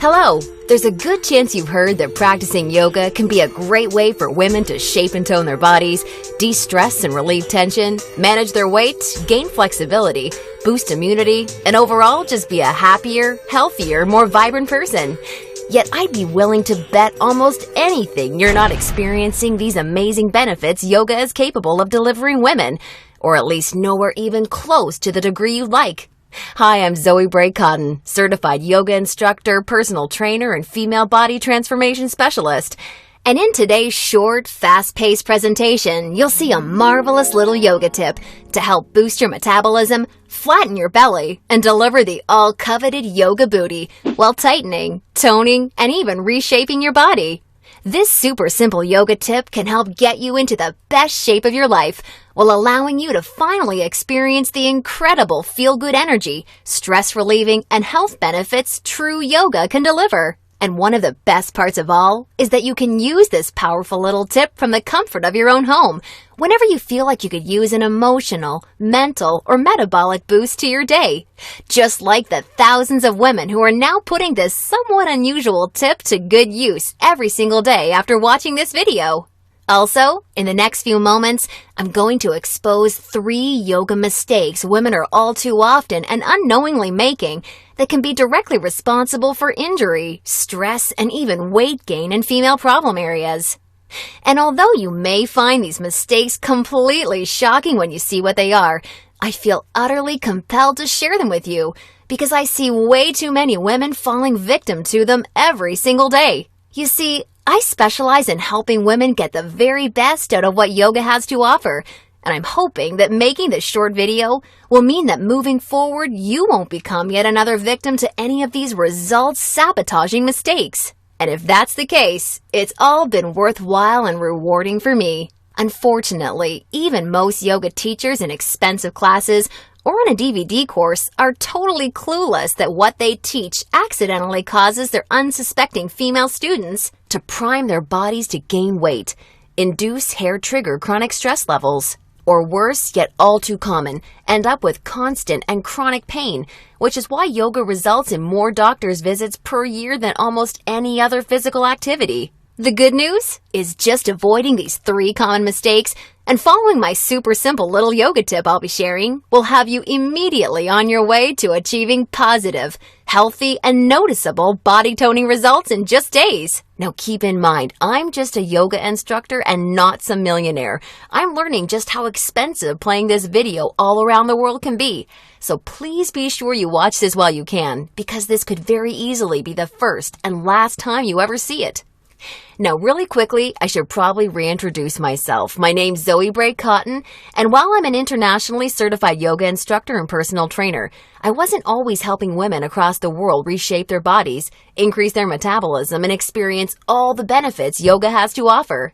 Hello! There's a good chance you've heard that practicing yoga can be a great way for women to shape and tone their bodies, de-stress and relieve tension, manage their weight, gain flexibility, boost immunity, and overall just be a happier, healthier, more vibrant person. Yet I'd be willing to bet almost anything you're not experiencing these amazing benefits yoga is capable of delivering women, or at least nowhere even close to the degree you'd like. Hi, I'm Zoe Bray-Cotton, certified yoga instructor, personal trainer, and female body transformation specialist. And in today's short, fast-paced presentation, you'll see a marvelous little yoga tip to help boost your metabolism, flatten your belly, and deliver the all-coveted yoga booty while tightening, toning, and even reshaping your body. This super simple yoga tip can help get you into the best shape of your life while allowing you to finally experience the incredible feel-good energy, stress-relieving, and health benefits true yoga can deliver. And one of the best parts of all is that you can use this powerful little tip from the comfort of your own home whenever you feel like you could use an emotional, mental, or metabolic boost to your day. Just like the thousands of women who are now putting this somewhat unusual tip to good use every single day after watching this video. Also, in the next few moments, I'm going to expose 3 yoga mistakes women are all too often and unknowingly making that can be directly responsible for injury, stress, and even weight gain in female problem areas. And although you may find these mistakes completely shocking when you see what they are, I feel utterly compelled to share them with you because I see way too many women falling victim to them every single day. You see, I specialize in helping women get the very best out of what yoga has to offer, and I'm hoping that making this short video will mean that moving forward you won't become yet another victim to any of these results-sabotaging mistakes. And if that's the case, it's all been worthwhile and rewarding for me. Unfortunately, even most yoga teachers in expensive classes or on a DVD course are totally clueless that what they teach accidentally causes their unsuspecting female students to prime their bodies to gain weight, induce hair-trigger chronic stress levels, or worse, yet all too common, end up with constant and chronic pain, which is why yoga results in more doctor's visits per year than almost any other physical activity. The good news is just avoiding these 3 common mistakes and following my super simple little yoga tip I'll be sharing will have you immediately on your way to achieving positive, healthy, and noticeable body toning results in just days. Now keep in mind, I'm just a yoga instructor and not some millionaire. I'm learning just how expensive playing this video all around the world can be. So please be sure you watch this while you can, because this could very easily be the first and last time you ever see it. Now, really quickly, I should probably reintroduce myself. My name's Zoe Bray-Cotton, and while I'm an internationally certified yoga instructor and personal trainer, I wasn't always helping women across the world reshape their bodies, increase their metabolism, and experience all the benefits yoga has to offer.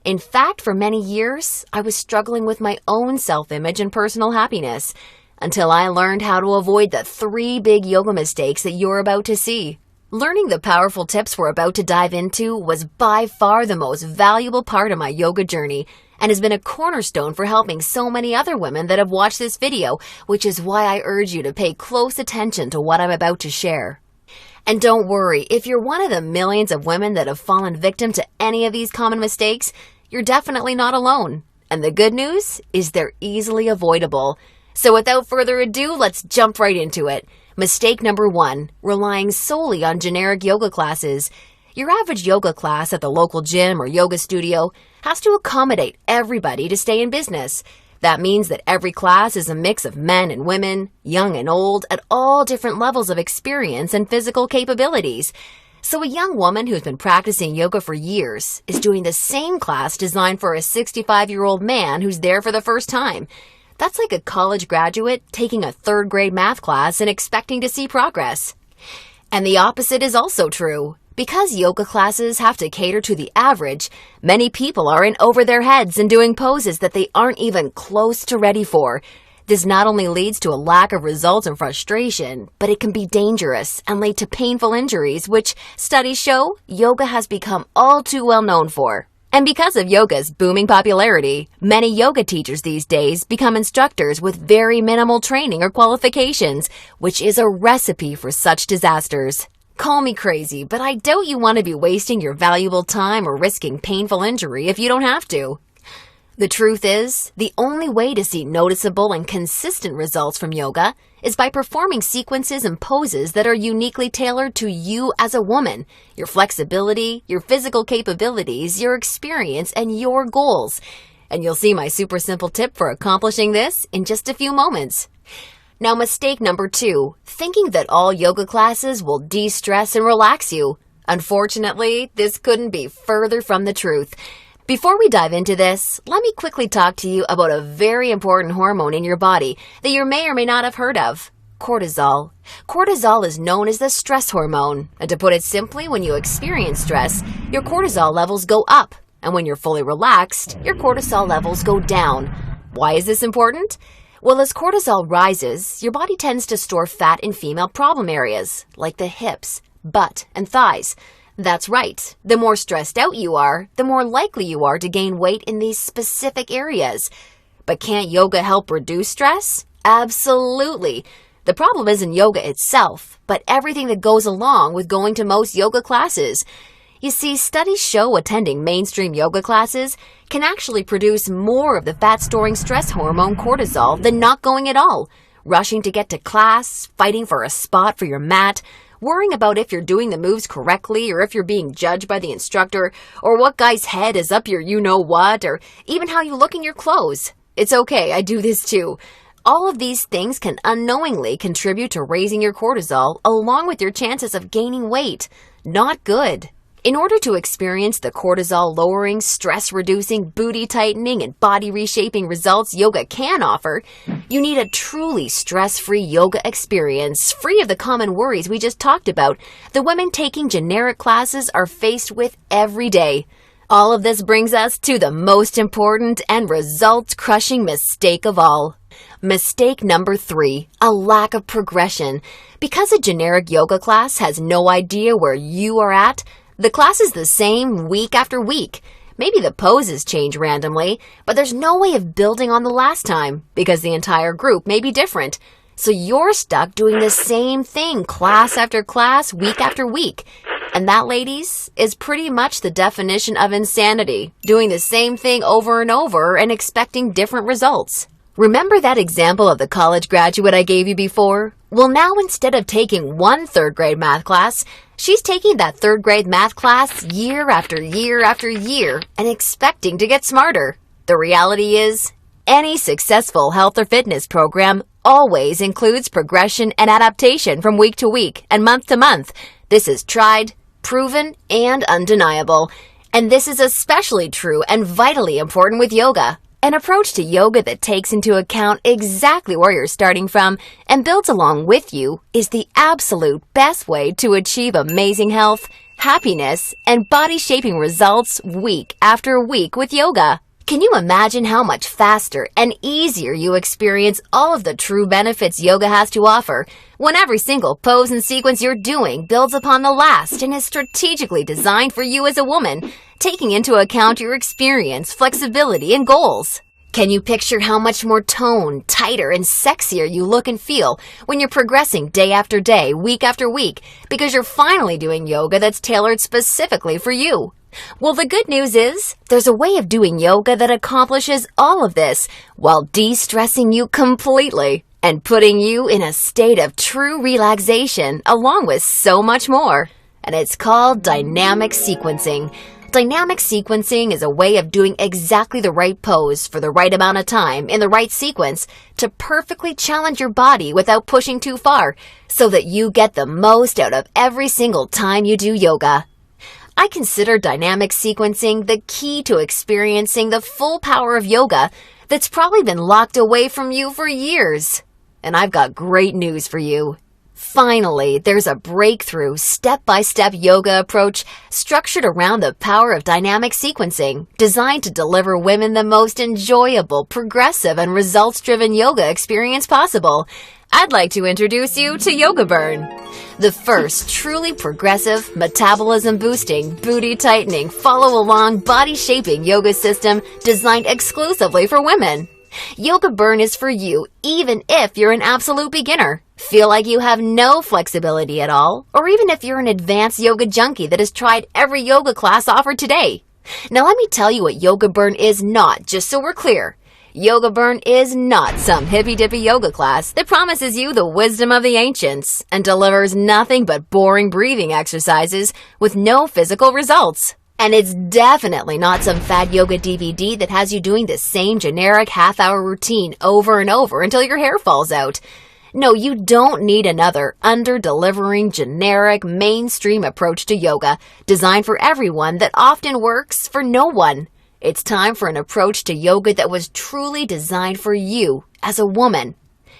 In fact, for many years, I was struggling with my own self-image and personal happiness, until I learned how to avoid the 3 big yoga mistakes that you're about to see. Learning the powerful tips we're about to dive into was by far the most valuable part of my yoga journey and has been a cornerstone for helping so many other women that have watched this video, which is why I urge you to pay close attention to what I'm about to share. And don't worry, if you're one of the millions of women that have fallen victim to any of these common mistakes, you're definitely not alone. And the good news is they're easily avoidable. So without further ado, let's jump right into it. Mistake number 1, relying solely on generic yoga classes. Your average yoga class at the local gym or yoga studio has to accommodate everybody to stay in business. That means that every class is a mix of men and women, young and old, at all different levels of experience and physical capabilities. So a young woman who's been practicing yoga for years is doing the same class designed for a 65-year-old man who's there for the first time. That's like a college graduate taking a 3rd grade math class and expecting to see progress. And the opposite is also true. Because yoga classes have to cater to the average, many people are in over their heads and doing poses that they aren't even close to ready for. This not only leads to a lack of results and frustration, but it can be dangerous and lead to painful injuries, which studies show yoga has become all too well known for. And because of yoga's booming popularity, many yoga teachers these days become instructors with very minimal training or qualifications, which is a recipe for such disasters. Call me crazy, but I doubt you want to be wasting your valuable time or risking painful injury if you don't have to. The truth is, the only way to see noticeable and consistent results from yoga is by performing sequences and poses that are uniquely tailored to you as a woman, your flexibility, your physical capabilities, your experience, and your goals. And you'll see my super simple tip for accomplishing this in just a few moments. Now, mistake number 2, thinking that all yoga classes will de-stress and relax you. Unfortunately, this couldn't be further from the truth. Before we dive into this, let me quickly talk to you about a very important hormone in your body that you may or may not have heard of: cortisol. Cortisol is known as the stress hormone, and to put it simply, when you experience stress, your cortisol levels go up, and when you're fully relaxed, your cortisol levels go down. Why is this important? Well, as cortisol rises, your body tends to store fat in female problem areas, like the hips, butt, and thighs. That's right. The more stressed out you are, the more likely you are to gain weight in these specific areas. But can't yoga help reduce stress? Absolutely. The problem isn't yoga itself, but everything that goes along with going to most yoga classes. You see, studies show attending mainstream yoga classes can actually produce more of the fat-storing stress hormone cortisol than not going at all. Rushing to get to class, fighting for a spot for your mat, worrying about if you're doing the moves correctly or if you're being judged by the instructor, or what guy's head is up your you-know-what, or even how you look in your clothes. It's okay, I do this too. All of these things can unknowingly contribute to raising your cortisol along with your chances of gaining weight. Not good. In order to experience the cortisol-lowering, stress-reducing, booty-tightening, and body-reshaping results yoga can offer, you need a truly stress-free yoga experience, free of the common worries we just talked about the women taking generic classes are faced with every day. All of this brings us to the most important and results-crushing mistake of all. Mistake number 3, a lack of progression. Because a generic yoga class has no idea where you are at, the class is the same week after week. Maybe the poses change randomly, but there's no way of building on the last time because the entire group may be different. So you're stuck doing the same thing class after class, week after week. And that, ladies, is pretty much the definition of insanity, doing the same thing over and over and expecting different results. Remember that example of the college graduate I gave you before? Well, now instead of taking one third-grade math class, she's taking that third-grade math class year after year after year and expecting to get smarter. The reality is, any successful health or fitness program always includes progression and adaptation from week to week and month to month. This is tried, proven, and undeniable. And this is especially true and vitally important with yoga. An approach to yoga that takes into account exactly where you're starting from and builds along with you is the absolute best way to achieve amazing health, happiness, and body-shaping results week after week with yoga. Can you imagine how much faster and easier you experience all of the true benefits yoga has to offer when every single pose and sequence you're doing builds upon the last and is strategically designed for you as a woman, taking into account your experience, flexibility, and goals? Can you picture how much more toned, tighter, and sexier you look and feel when you're progressing day after day, week after week, because you're finally doing yoga that's tailored specifically for you? Well, the good news is, there's a way of doing yoga that accomplishes all of this while de-stressing you completely and putting you in a state of true relaxation along with so much more. And it's called dynamic sequencing. Dynamic sequencing is a way of doing exactly the right pose for the right amount of time in the right sequence to perfectly challenge your body without pushing too far so that you get the most out of every single time you do yoga. I consider dynamic sequencing the key to experiencing the full power of yoga that's probably been locked away from you for years. And I've got great news for you. Finally, there's a breakthrough, step-by-step yoga approach structured around the power of dynamic sequencing, designed to deliver women the most enjoyable, progressive, and results-driven yoga experience possible. I'd like to introduce you to Yoga Burn, the first truly progressive, metabolism-boosting, booty-tightening, follow-along, body-shaping yoga system designed exclusively for women. Yoga Burn is for you even if you're an absolute beginner, feel like you have no flexibility at all, or even if you're an advanced yoga junkie that has tried every yoga class offered today. Now let me tell you what Yoga Burn is not, just so we're clear. Yoga Burn is not some hippy-dippy yoga class that promises you the wisdom of the ancients and delivers nothing but boring breathing exercises with no physical results. And it's definitely not some fad yoga DVD that has you doing the same generic half-hour routine over and over until your hair falls out. No, you don't need another under-delivering, generic, mainstream approach to yoga designed for everyone that often works for no one. It's time for an approach to yoga that was truly designed for you as a woman.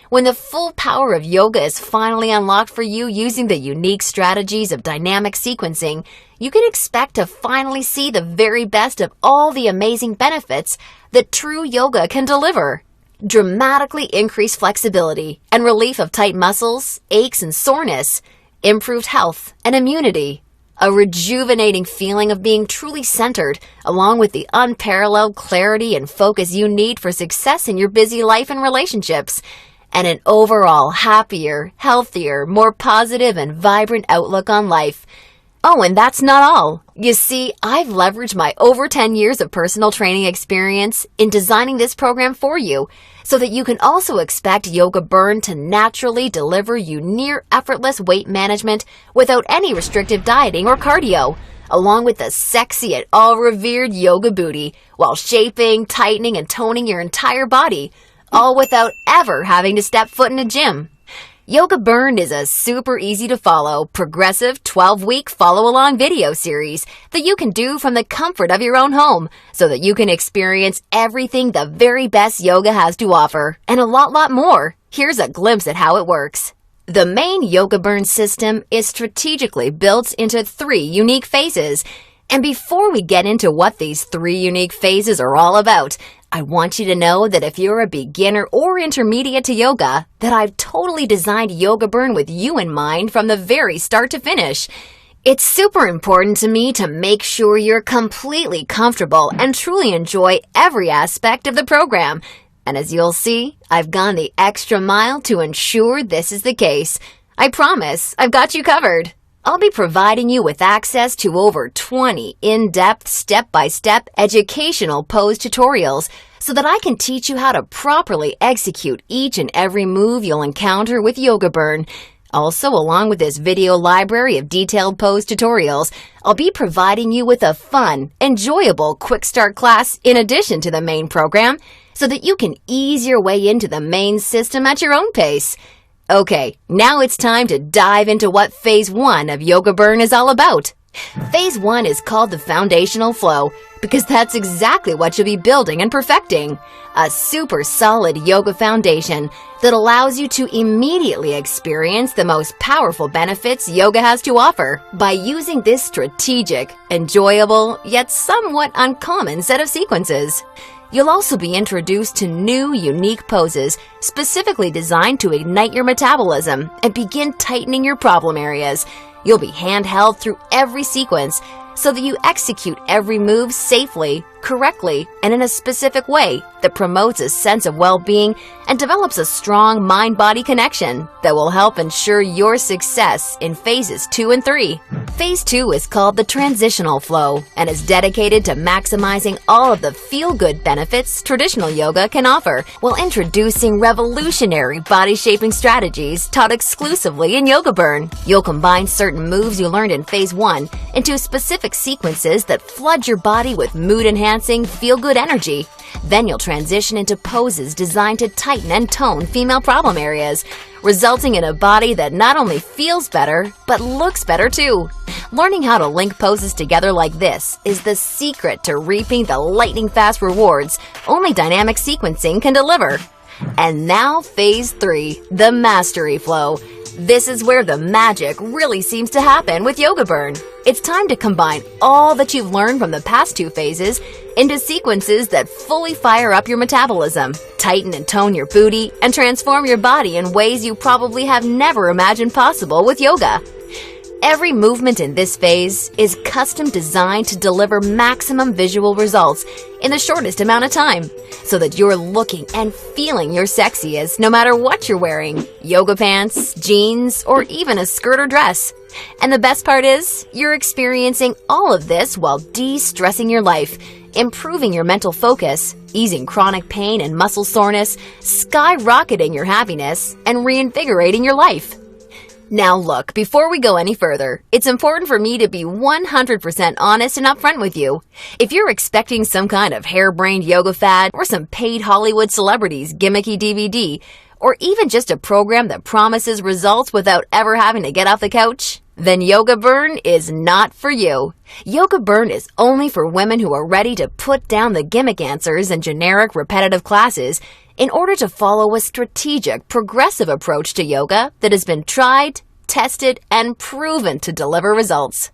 When the full power of yoga is finally unlocked for you using the unique strategies of dynamic sequencing, you can expect to finally see the very best of all the amazing benefits that true yoga can deliver. Dramatically increased flexibility and relief of tight muscles, aches and soreness, improved health and immunity, a rejuvenating feeling of being truly centered, along with the unparalleled clarity and focus you need for success in your busy life and relationships, and an overall happier, healthier, more positive and vibrant outlook on life. Oh, and that's not all. You see, I've leveraged my over 10 years of personal training experience in designing this program for you, so that you can also expect Yoga Burn to naturally deliver you near effortless weight management without any restrictive dieting or cardio, along with the sexy and all-revered yoga booty, while shaping, tightening, and toning your entire body, all without ever having to step foot in a gym. Yoga Burn is a super easy to follow, progressive 12-week follow-along video series that you can do from the comfort of your own home so that you can experience everything the very best yoga has to offer and a lot more. Here's a glimpse at how it works. The main Yoga Burn system is strategically built into 3 unique phases. And before we get into what these 3 unique phases are all about, I want you to know that if you're a beginner or intermediate to yoga, that I've totally designed Yoga Burn with you in mind from the very start to finish. It's super important to me to make sure you're completely comfortable and truly enjoy every aspect of the program. And as you'll see, I've gone the extra mile to ensure this is the case. I promise I've got you covered. I'll be providing you with access to over 20 in-depth, step-by-step educational pose tutorials so that I can teach you how to properly execute each and every move you'll encounter with Yoga Burn. Also, along with this video library of detailed pose tutorials, I'll be providing you with a fun, enjoyable quick start class in addition to the main program so that you can ease your way into the main system at your own pace. Okay, now it's time to dive into what Phase 1 of Yoga Burn is all about. Phase 1 is called the foundational flow because that's exactly what you'll be building and perfecting. A super solid yoga foundation that allows you to immediately experience the most powerful benefits yoga has to offer by using this strategic, enjoyable, yet somewhat uncommon set of sequences. You'll also be introduced to new, unique poses specifically designed to ignite your metabolism and begin tightening your problem areas. You'll be handheld through every sequence so that you execute every move safely, correctly, and in a specific way that promotes a sense of well-being and develops a strong mind-body connection that will help ensure your success in phases 2 and 3. Phase 2 is called the transitional flow and is dedicated to maximizing all of the feel-good benefits traditional yoga can offer while introducing revolutionary body-shaping strategies taught exclusively in Yoga Burn. You'll combine certain moves you learned in Phase 1 into specific sequences that flood your body with mood-enhancing, feel-good energy. Then you'll transition into poses designed to tighten and tone female problem areas, resulting in a body that not only feels better, but looks better too. Learning how to link poses together like this is the secret to reaping the lightning-fast rewards only dynamic sequencing can deliver. And now Phase 3, the mastery flow. This is where the magic really seems to happen with Yoga Burn. It's time to combine all that you've learned from the past 2 phases into sequences that fully fire up your metabolism, tighten and tone your booty, and transform your body in ways you probably have never imagined possible with yoga. Every movement in this phase is custom designed to deliver maximum visual results in the shortest amount of time, so that you're looking and feeling your sexiest no matter what you're wearing, yoga pants, jeans, or even a skirt or dress. And the best part is, you're experiencing all of this while de-stressing your life, improving your mental focus, easing chronic pain and muscle soreness, skyrocketing your happiness, and reinvigorating your life. Now look, before we go any further, it's important for me to be 100% honest and upfront with you. If you're expecting some kind of harebrained yoga fad or some paid Hollywood celebrities gimmicky DVD, or even just a program that promises results without ever having to get off the couch, then Yoga Burn is not for you. Yoga Burn is only for women who are ready to put down the gimmick answers and generic repetitive classes in order to follow a strategic, progressive approach to yoga that has been tried, tested, and proven to deliver results.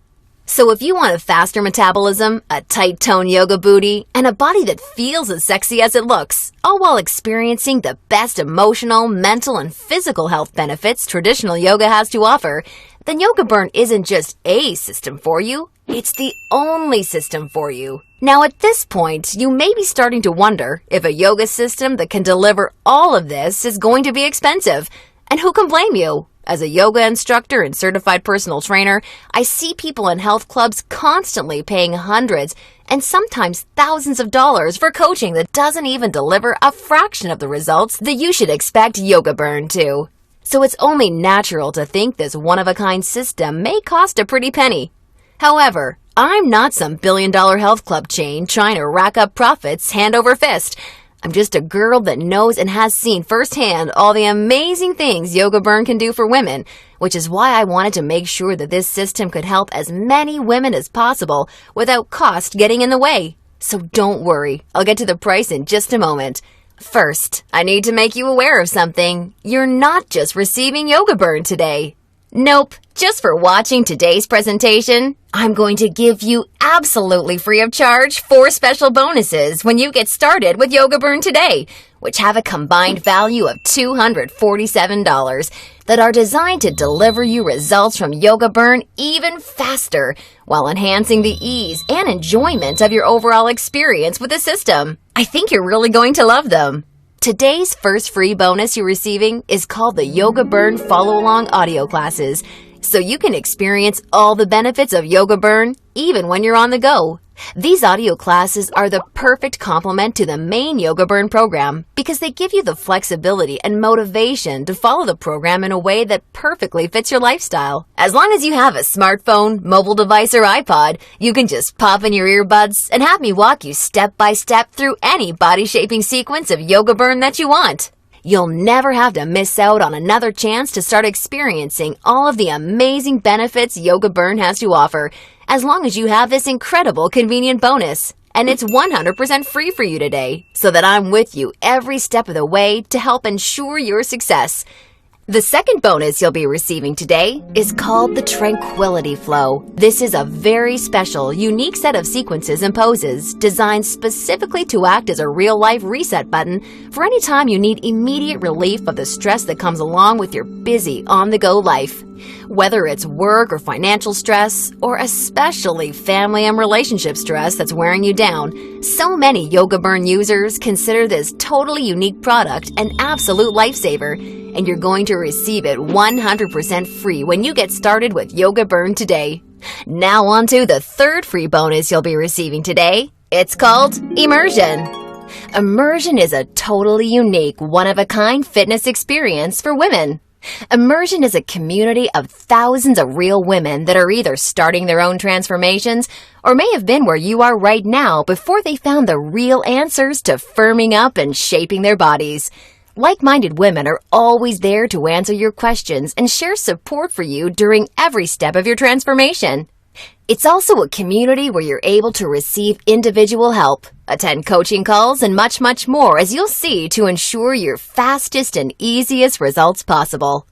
So if you want a faster metabolism, a tight-toned yoga booty, and a body that feels as sexy as it looks, all while experiencing the best emotional, mental, and physical health benefits traditional yoga has to offer, then Yoga Burn isn't just a system for you, it's the only system for you. Now at this point, you may be starting to wonder if a yoga system that can deliver all of this is going to be expensive. And who can blame you? As a yoga instructor and certified personal trainer, I see people in health clubs constantly paying hundreds and sometimes thousands of dollars for coaching that doesn't even deliver a fraction of the results that you should expect Yoga Burn to. So it's only natural to think this one-of-a-kind system may cost a pretty penny. However, I'm not some billion-dollar health club chain trying to rack up profits hand over fist. I'm just a girl that knows and has seen firsthand all the amazing things Yoga Burn can do for women, which is why I wanted to make sure that this system could help as many women as possible without cost getting in the way. So don't worry, I'll get to the price in just a moment. First, I need to make you aware of something. You're not just receiving Yoga Burn today. Nope, just for watching today's presentation, I'm going to give you absolutely free of charge 4 special bonuses when you get started with Yoga Burn today, which have a combined value of $247 that are designed to deliver you results from Yoga Burn even faster while enhancing the ease and enjoyment of your overall experience with the system. I think you're really going to love them. Today's first free bonus you're receiving is called the Yoga Burn Follow-Along Audio Classes, so you can experience all the benefits of Yoga Burn even when you're on the go. These audio classes are the perfect complement to the main Yoga Burn program because they give you the flexibility and motivation to follow the program in a way that perfectly fits your lifestyle. As long as you have a smartphone, mobile device, or iPod, you can just pop in your earbuds and have me walk you step by step through any body-shaping sequence of Yoga Burn that you want. You'll never have to miss out on another chance to start experiencing all of the amazing benefits Yoga Burn has to offer, as long as you have this incredible convenient bonus. And it's 100% free for you today, so that I'm with you every step of the way to help ensure your success. The second bonus you'll be receiving today is called the Tranquility Flow. This is a very special, unique set of sequences and poses designed specifically to act as a real-life reset button for any time you need immediate relief of the stress that comes along with your busy, on-the-go life. Whether it's work or financial stress, or especially family and relationship stress that's wearing you down, so many Yoga Burn users consider this totally unique product an absolute lifesaver, and you're going to receive it 100% free when you get started with Yoga Burn today. Now on to the third free bonus you'll be receiving today. It's called Immersion. Immersion is a totally unique, one-of-a-kind fitness experience for women. Immersion is a community of thousands of real women that are either starting their own transformations or may have been where you are right now before they found the real answers to firming up and shaping their bodies. Like-minded women are always there to answer your questions and share support for you during every step of your transformation. It's also a community where you're able to receive individual help, attend coaching calls, and much, much more, as you'll see, to ensure your fastest and easiest results possible.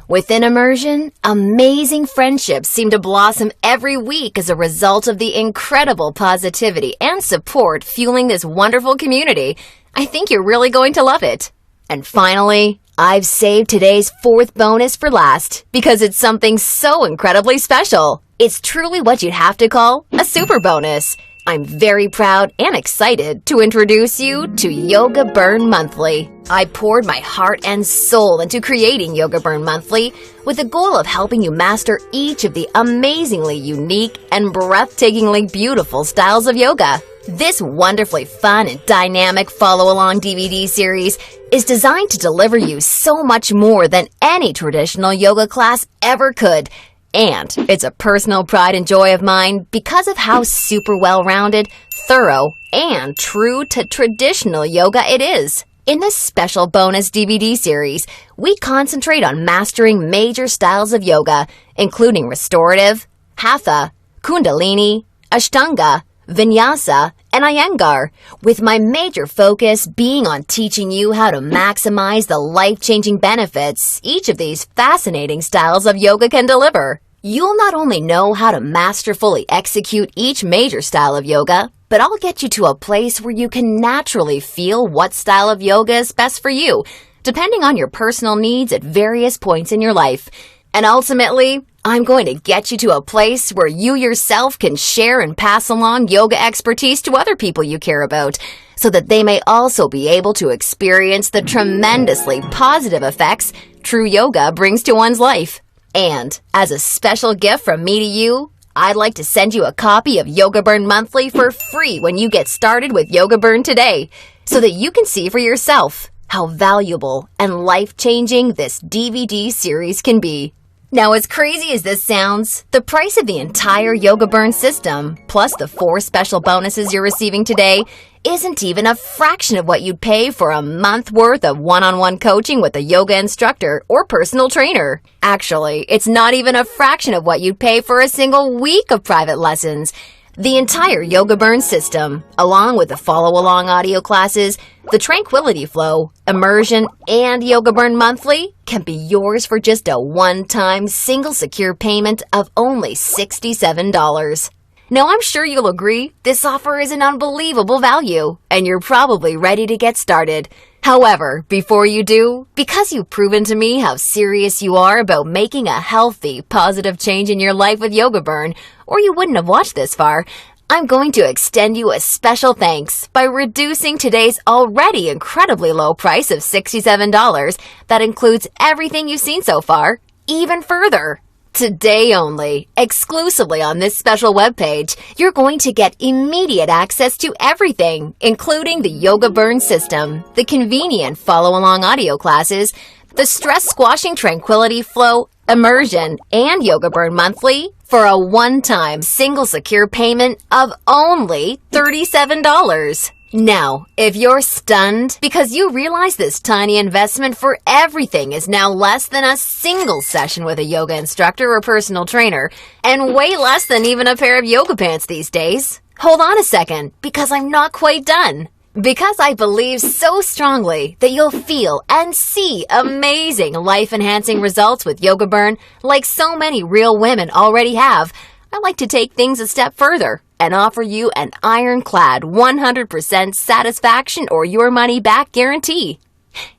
Within Immersion, amazing friendships seem to blossom every week as a result of the incredible positivity and support fueling this wonderful community. I think you're really going to love it. And finally, I've saved today's fourth bonus for last because it's something so incredibly special. It's truly what you'd have to call a super bonus. I'm very proud and excited to introduce you to Yoga Burn Monthly. I poured my heart and soul into creating Yoga Burn Monthly with the goal of helping you master each of the amazingly unique and breathtakingly beautiful styles of yoga. This wonderfully fun and dynamic follow-along DVD series is designed to deliver you so much more than any traditional yoga class ever could. And it's a personal pride and joy of mine because of how super well-rounded, thorough, and true to traditional yoga it is. In this special bonus DVD series, we concentrate on mastering major styles of yoga, including restorative, hatha, kundalini, ashtanga, vinyasa, and iyengar, with my major focus being on teaching you how to maximize the life-changing benefits each of these fascinating styles of yoga can deliver. You'll not only know how to masterfully execute each major style of yoga, but I'll get you to a place where you can naturally feel what style of yoga is best for you, depending on your personal needs at various points in your life. And ultimately, I'm going to get you to a place where you yourself can share and pass along yoga expertise to other people you care about, so that they may also be able to experience the tremendously positive effects true yoga brings to one's life. And as a special gift from me to you, I'd like to send you a copy of Yoga Burn Monthly for free when you get started with Yoga Burn today, so that you can see for yourself how valuable and life-changing this DVD series can be. Now, as crazy as this sounds, the price of the entire Yoga Burn system, plus the 4 special bonuses you're receiving today, isn't even a fraction of what you'd pay for a month worth of one-on-one coaching with a yoga instructor or personal trainer. Actually, it's not even a fraction of what you'd pay for a single week of private lessons. The entire Yoga Burn system, along with the follow-along audio classes, the Tranquility Flow, Immersion, and Yoga Burn Monthly can be yours for just a one-time single secure payment of only $67. Now, I'm sure you'll agree this offer is an unbelievable value, and you're probably ready to get started. However, before you do, because you've proven to me how serious you are about making a healthy, positive change in your life with Yoga Burn, or you wouldn't have watched this far, I'm going to extend you a special thanks by reducing today's already incredibly low price of $67 that includes everything you've seen so far, even further. Today only, exclusively on this special webpage, you're going to get immediate access to everything, including the Yoga Burn system, the convenient follow-along audio classes, the stress-squashing Tranquility Flow, Immersion, and Yoga Burn Monthly for a one-time single secure payment of only $37. Now, if you're stunned because you realize this tiny investment for everything is now less than a single session with a yoga instructor or personal trainer, and way less than even a pair of yoga pants these days, hold on a second, because I'm not quite done. Because I believe so strongly that you'll feel and see amazing life-enhancing results with Yoga Burn like so many real women already have, I like to take things a step further and offer you an ironclad 100% satisfaction or your money back guarantee.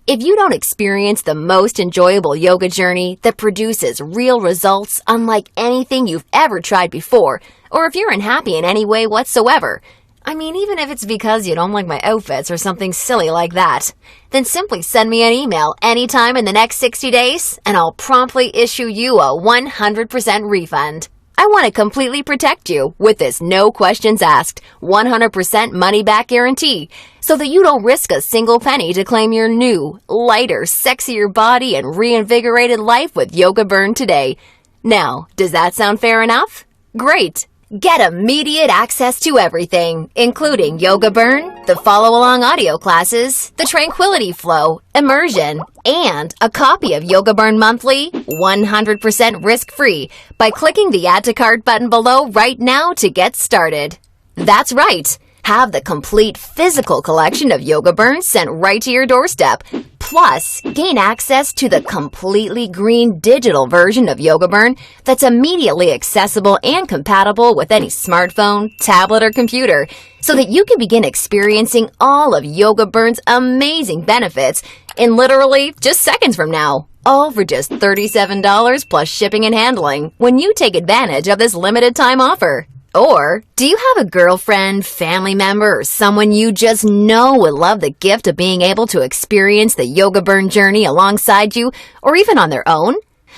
If you don't experience the most enjoyable yoga journey that produces real results unlike anything you've ever tried before, or if you're unhappy in any way whatsoever, I mean, even if it's because you don't like my outfits or something silly like that, then simply send me an email anytime in the next 60 days and I'll promptly issue you a 100% refund. I want to completely protect you with this no questions asked, 100% money back guarantee, so that you don't risk a single penny to claim your new, lighter, sexier body and reinvigorated life with Yoga Burn today. Now, does that sound fair enough? Great! Get immediate access to everything, including Yoga Burn, the follow-along audio classes, the Tranquility Flow, Immersion, and a copy of Yoga Burn Monthly 100% risk-free by clicking the Add to Cart button below right now to get started. That's right! Have the complete physical collection of yoga burns sent right to your doorstep. Plus, gain access to the completely green digital version of Yoga Burn that's immediately accessible and compatible with any smartphone, tablet, or computer, so that you can begin experiencing all of Yoga Burn's amazing benefits in literally just seconds from now. All for just $37 plus shipping and handling when you take advantage of this limited time offer. Or, do you have a girlfriend, family member, or someone you just know would love the gift of being able to experience the Yoga Burn journey alongside you, or even on their own?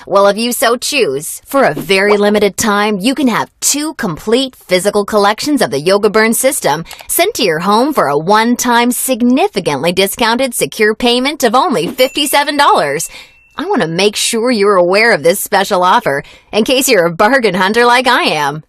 Well, if you so choose, for a very limited time, you can have 2 complete physical collections of the Yoga Burn system sent to your home for a one-time, significantly discounted secure payment of only $57. I want to make sure you're aware of this special offer in case you're a bargain hunter like I am.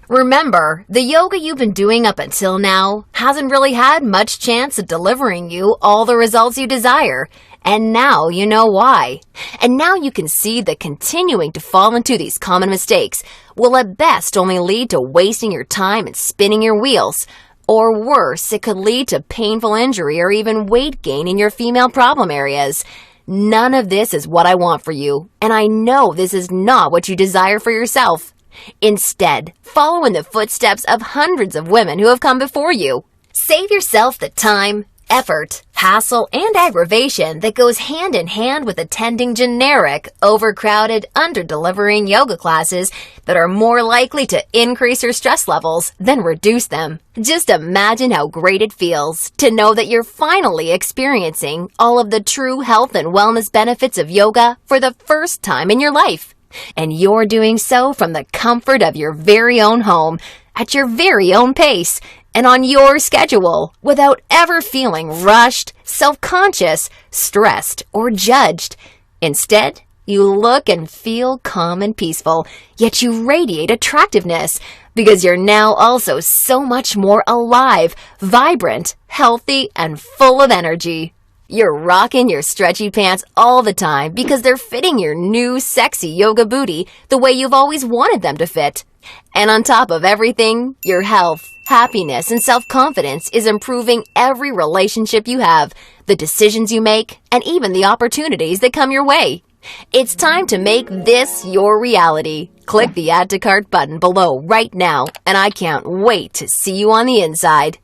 Remember, the yoga you've been doing up until now hasn't really had much chance of delivering you all the results you desire, and now you know why. And now you can see that continuing to fall into these common mistakes will at best only lead to wasting your time and spinning your wheels. Or worse, it could lead to painful injury or even weight gain in your female problem areas. None of this is what I want for you, and I know this is not what you desire for yourself. Instead, follow in the footsteps of hundreds of women who have come before you. Save yourself the time, effort, hassle, and aggravation that goes hand in hand with attending generic, overcrowded, under-delivering yoga classes that are more likely to increase your stress levels than reduce them. Just imagine how great it feels to know that you're finally experiencing all of the true health and wellness benefits of yoga for the first time in your life. And you're doing so from the comfort of your very own home, at your very own pace, and on your schedule, without ever feeling rushed, self-conscious, stressed, or judged. Instead, you look and feel calm and peaceful, yet you radiate attractiveness, because you're now also so much more alive, vibrant, healthy, and full of energy. You're rocking your stretchy pants all the time because they're fitting your new sexy yoga booty the way you've always wanted them to fit. And on top of everything, your health, happiness, and self-confidence is improving every relationship you have, the decisions you make, and even the opportunities that come your way. It's time to make this your reality. Click the Add to Cart button below right now, and I can't wait to see you on the inside.